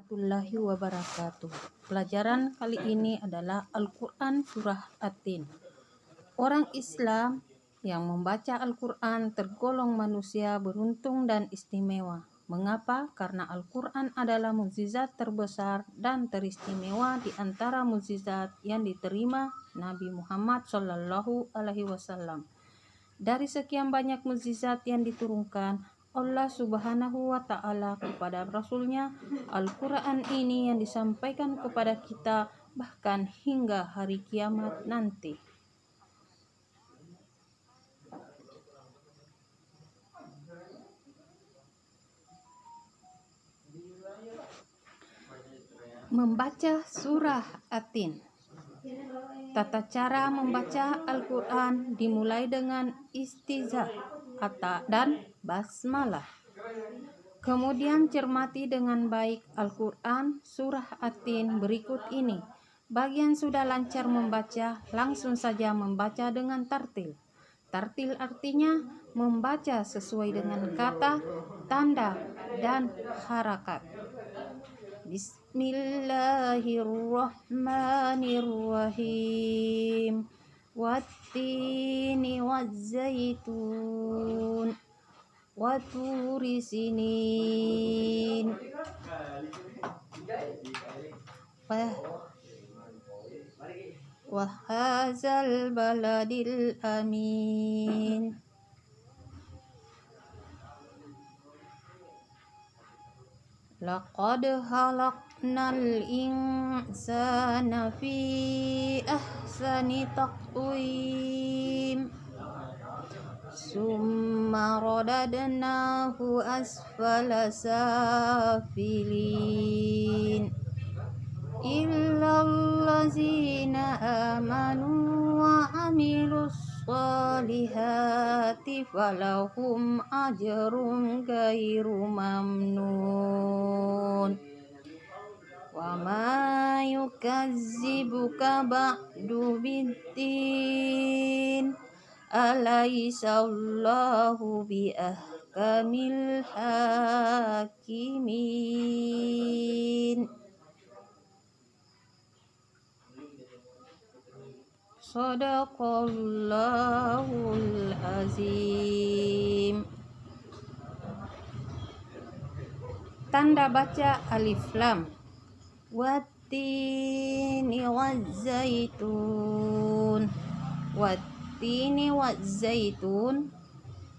warahmatullahi wabarakatuh. Pelajaran kali ini adalah Al-Quran Surah At-Tin. Orang Islam yang membaca Al-Quran tergolong manusia beruntung dan istimewa. Mengapa? Karena Al-Quran adalah mukjizat terbesar dan teristimewa di antara mukjizat yang diterima Nabi Muhammad SAW. Dari sekian banyak mukjizat yang diturunkan Allah Subhanahu wa Ta'ala kepada Rasul-Nya, Al-Quran ini yang disampaikan kepada kita bahkan hingga hari kiamat nanti. Membaca surah At-Tin. Tata cara membaca Al-Quran dimulai dengan istizah dan basmalah. Kemudian cermati dengan baik Al-Quran surah At-Tin berikut ini. Bagi yang sudah lancar membaca, langsung saja membaca dengan tartil. Tartil artinya membaca sesuai dengan kata, tanda, dan harakat. Bismillahirrahmanirrahim. Wattini wazzaitun waturi sinin wahazal baladil amin. Laqad khalaqnal insana fi ahsani taqwim summa radadnahu asfala safilin illallazina amanu wa amilus salihati falahum ajrun ghairu mamnun wa ma yukazzibuka ba'du biddin alaisallahu bi ahkamil hakimin. Shadaqallahul azim. Tanda baca alif lam. Wattini wazzaitun. Wattini wazzaitun.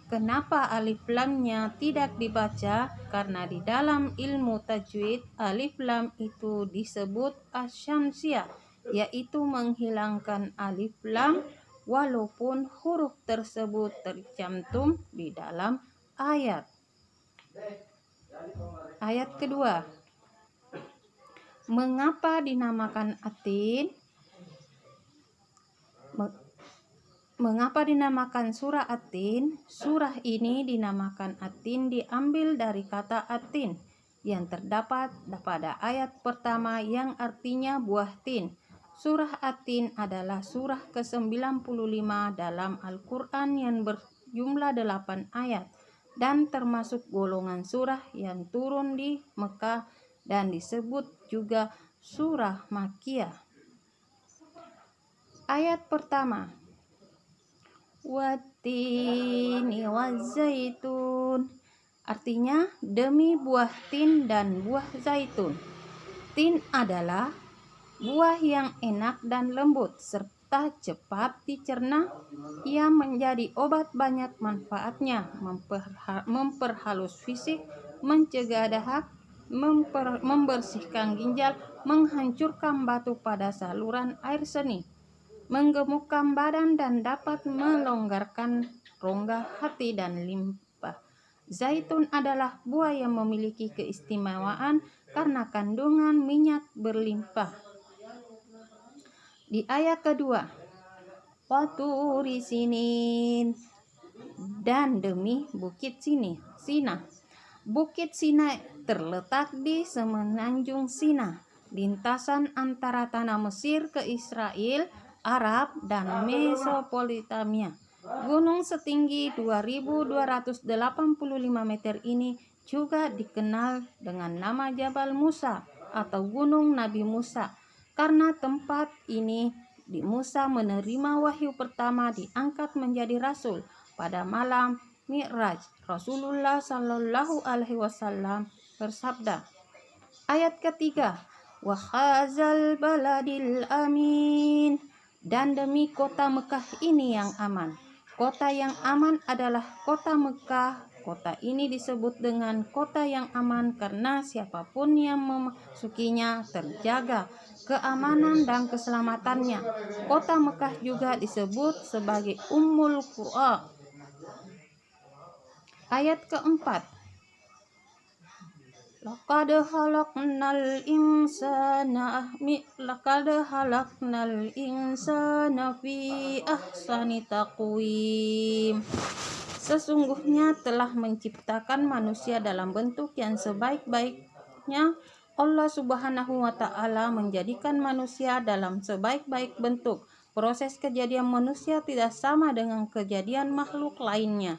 Kenapa alif lamnya tidak dibaca? Karena di dalam ilmu tajwid alif lam itu disebut asyamsiyah, yaitu menghilangkan alif lam walaupun huruf tersebut tercantum di dalam ayat. Ayat kedua. Mengapa dinamakan At-Tin? Mengapa dinamakan surah At-Tin? Surah ini dinamakan At-Tin diambil dari kata At-Tin yang terdapat pada ayat pertama yang artinya buah tin. Surah At-Tin adalah surah ke-95 dalam Al-Quran yang berjumlah 8 ayat dan termasuk golongan surah yang turun di Mekah dan disebut juga surah Makkiyah. Ayat pertama. Wattini wazzaitun. Artinya demi buah tin dan buah zaitun. Tin adalah buah yang enak dan lembut serta cepat dicerna. Ia menjadi obat banyak manfaatnya, memperhalus fisik, mencegah dahak, membersihkan ginjal, menghancurkan batu pada saluran air seni, menggemukkan badan dan dapat melonggarkan rongga hati dan limpa. Zaitun adalah buah yang memiliki keistimewaan karena kandungan minyak berlimpah. Di ayat kedua, waturi sinin, dan demi bukit Sina. Bukit Sina terletak di semenanjung Sina, lintasan antara tanah Mesir ke Israel, Arab, dan Mesopotamia. Gunung setinggi 2285 meter ini juga dikenal dengan nama Jabal Musa. atau gunung Nabi Musa, karena tempat ini di Musa menerima wahyu pertama diangkat menjadi rasul pada malam Mi'raj. Rasulullah Shallallahu Alaihi Wasallam bersabda. Ayat ketiga, wa khazal baladil amin, dan demi kota Mekah ini yang aman. Kota yang aman adalah kota Mekah. Kota ini disebut dengan kota yang aman karena siapapun yang memasukinya terjaga keamanan dan keselamatannya. Kota Mekah juga disebut sebagai Ummul Qura. Ayat keempat, Laqad khalaqnal insana fi ahsani taqwim. Sesungguhnya telah menciptakan manusia dalam bentuk yang sebaik-baiknya. Allah Subhanahu wa Ta'ala menjadikan manusia dalam sebaik-baik bentuk. Proses kejadian manusia tidak sama dengan kejadian makhluk lainnya.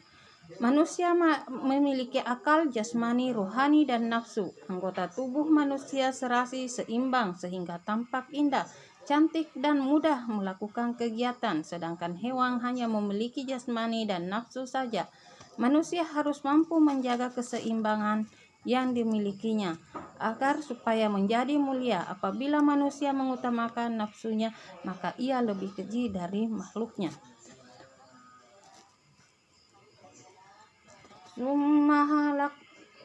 Manusia memiliki akal, jasmani, rohani, dan nafsu. Anggota tubuh manusia serasi seimbang sehingga tampak indah, cantik, dan mudah melakukan kegiatan, sedangkan hewan hanya memiliki jasmani dan nafsu saja. Manusia harus mampu menjaga keseimbangan yang dimilikinya agar supaya menjadi mulia. Apabila manusia mengutamakan nafsunya, maka ia lebih keji dari makhluknya.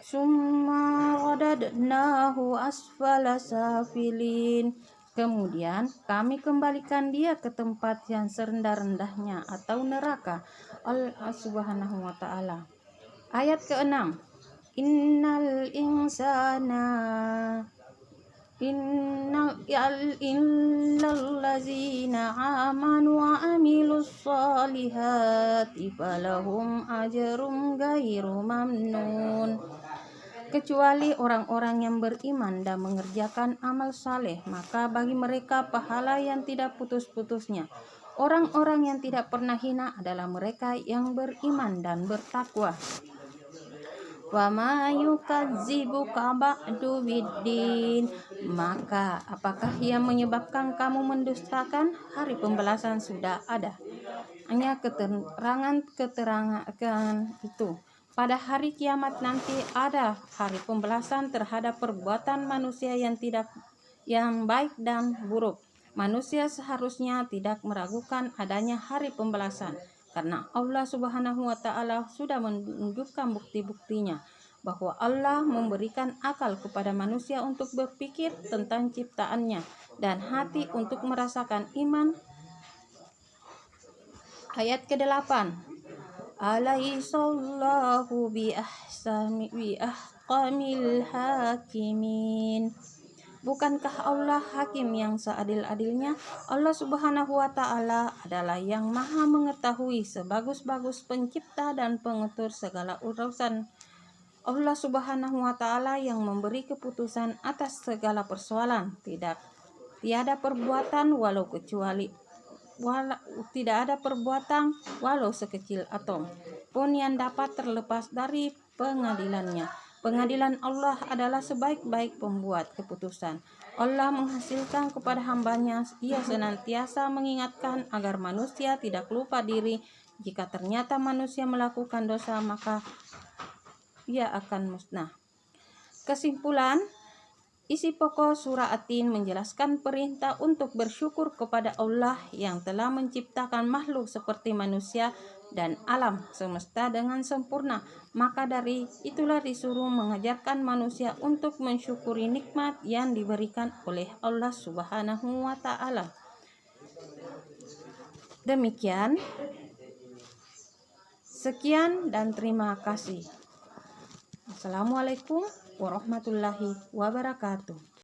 Summa radadnahu asfala safilin. Kemudian kami kembalikan dia ke tempat yang serendah-rendahnya atau neraka. Allah Subhanahu wa Ta'ala. Ayat ke-6. Innal ladzina amanu wa amilus solihati falahum ajrum ghairu mamnun. Kecuali orang-orang yang beriman dan mengerjakan amal saleh, maka bagi mereka pahala yang tidak putus-putusnya. Orang-orang yang tidak pernah hina adalah mereka yang beriman dan bertakwa. Wa ma yukadzibuka ba'du biddin. Maka apakah yang menyebabkan kamu mendustakan? Hari pembalasan sudah ada. Hanya keterangan itu. Pada hari kiamat nanti ada hari pembalasan terhadap perbuatan manusia yang baik dan buruk. Manusia seharusnya tidak meragukan adanya hari pembalasan, karena Allah Subhanahu wa Ta'ala sudah menunjukkan bukti-buktinya bahwa Allah memberikan akal kepada manusia untuk berpikir tentang ciptaannya dan hati untuk merasakan iman. Ayat ke-8. Alaihissallahu bi ahkamil hakimin. Bukankah Allah hakim yang seadil-adilnya? Allah Subhanahu wa Ta'ala adalah yang maha mengetahui, sebagus-bagus pencipta dan pengatur segala urusan. Allah Subhanahu wa Ta'ala yang memberi keputusan atas segala persoalan. Tiada perbuatan tidak ada perbuatan walau sekecil atom pun yang dapat terlepas dari pengadilannya. Pengadilan Allah adalah sebaik-baik pembuat keputusan. Allah menghasilkan kepada hambanya, ia senantiasa mengingatkan agar manusia tidak lupa diri. Jika ternyata manusia melakukan dosa, maka ia akan musnah. Kesimpulan, isi pokok surah At-Tin menjelaskan perintah untuk bersyukur kepada Allah yang telah menciptakan makhluk seperti manusia dan alam semesta dengan sempurna. Maka dari itulah disuruh mengajarkan manusia untuk mensyukuri nikmat yang diberikan oleh Allah Subhanahu wa Ta'ala. Demikian, sekian dan terima kasih. Assalamualaikum warahmatullahi wabarakatuh.